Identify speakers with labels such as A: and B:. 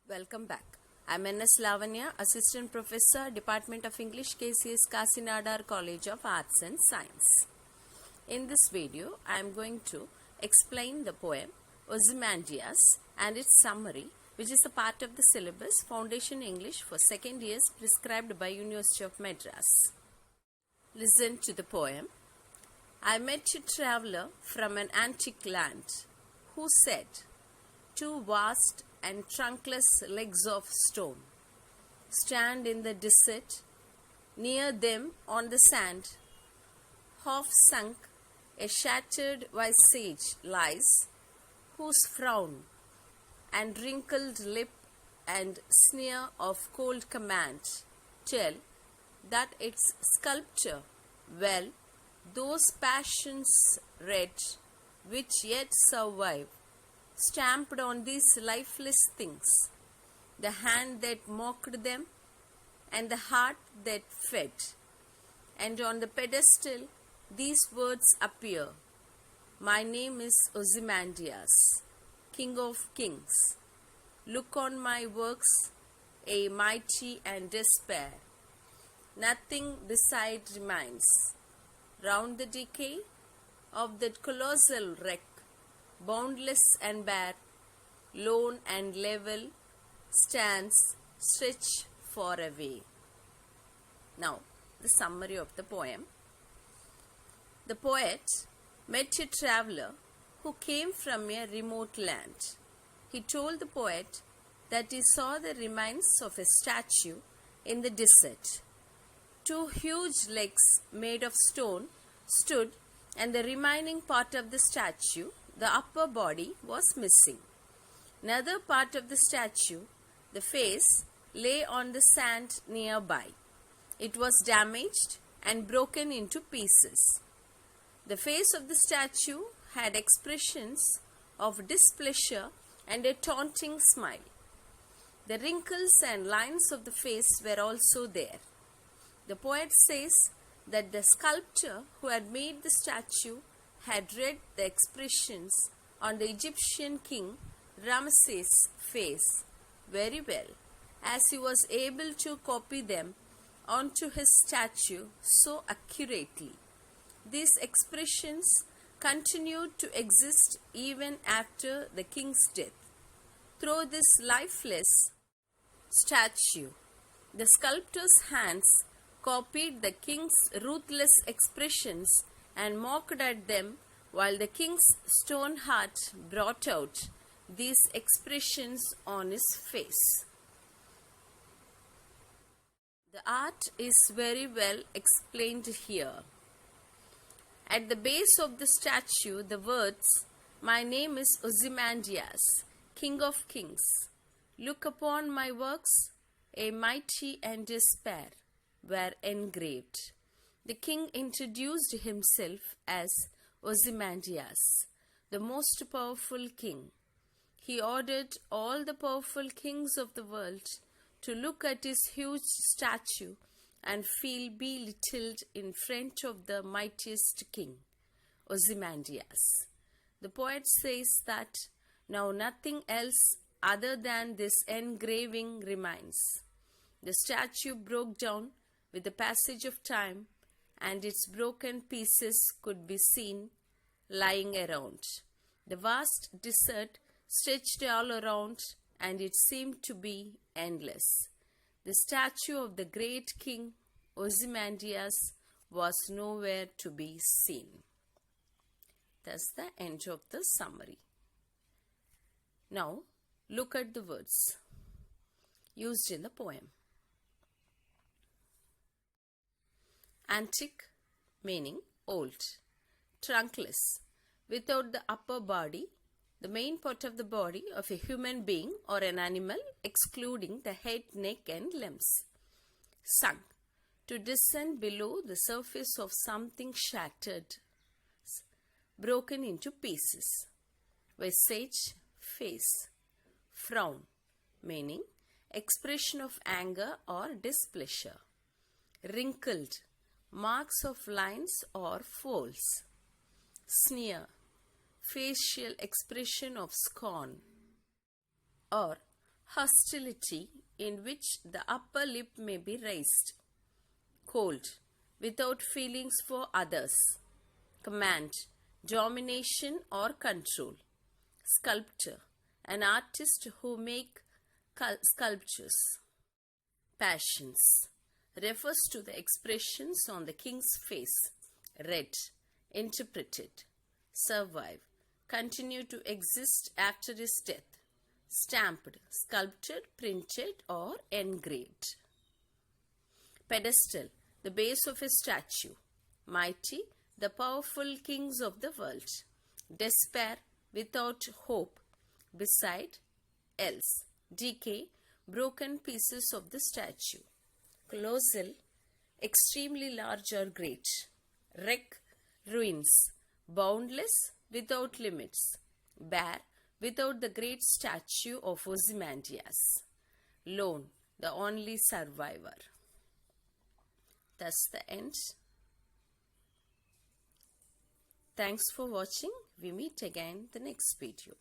A: Welcome back. I'm N.S. Lavanya, Assistant Professor, Department of English, KCS Kasinadar College of Arts and Science. In this video, I am going to explain the poem Ozymandias and its summary, which is a part of the syllabus Foundation English for second years prescribed by University of Madras. Listen to the poem. I met a traveller from an antique land who said, "Two vast and trunkless legs of stone stand in the desert. Near them on the sand, half sunk, a shattered visage lies, whose frown and wrinkled lip and sneer of cold command tell that its sculptor well those passions red which yet survive, stamped on these lifeless things, the hand that mocked them and the heart that fed. And on the pedestal these words appear, My name is Ozymandias, King of Kings. Look on my works, a mighty and despair. Nothing beside remains. Round the decay of that colossal wreck, boundless and bare, lone and level, stands stretched far away." Now, the summary of the poem. The poet met a traveller who came from a remote land. He told the poet that he saw the remains of a statue in the desert. Two huge legs made of stone stood, and the remaining part of the statue, the upper body, was missing. Another part of the statue, the face, lay on the sand nearby. It was damaged and broken into pieces. The face of the statue had expressions of displeasure and a taunting smile. The wrinkles and lines of the face were also there. The poet says that the sculptor who had made the statue had read the expressions on the Egyptian king Ramesses' face very well, as he was able to copy them onto his statue so accurately. These expressions continued to exist even after the king's death. Through this lifeless statue, the sculptor's hands copied the king's ruthless expressions and mocked at them, while the king's stone heart brought out these expressions on his face. The art is very well explained here. At the base of the statue, the words, "My name is Ozymandias, King of Kings. Look upon my works, a mighty and despair," were engraved. The king introduced himself as Ozymandias, the most powerful king. He ordered all the powerful kings of the world to look at his huge statue and feel belittled in front of the mightiest king, Ozymandias. The poet says that now nothing else other than this engraving remains. The statue broke down with the passage of time, and its broken pieces could be seen lying around. The vast desert stretched all around, and it seemed to be endless. The statue of the great king Ozymandias was nowhere to be seen. That's the end of the summary. Now, look at the words used in the poem. Antique, meaning old. Trunkless, without the upper body, the main part of the body of a human being or an animal, excluding the head, neck and limbs. Sunk, to descend below the surface of something shattered, broken into pieces. Visage, face. Frown, meaning expression of anger or displeasure. Wrinkled, marks of lines or folds. Sneer, facial expression of scorn. Or hostility in which the upper lip may be raised, cold, without feelings for others, command, domination or control, sculptor, an artist who make sculptures. Passions refers to the expressions on the king's face, read, interpreted, survive, continue to exist after his death, stamped, sculpted, printed or engraved. Pedestal, the base of a statue. Mighty, the powerful kings of the world. Despair, without hope. Beside, else. Decay, broken pieces of the statue. Colossal, extremely large or great. Wreck, ruins. Boundless, without limits. Bare, without the great statue of Ozymandias. Lone, the only survivor. That's the end. Thanks for watching. We meet again the next video.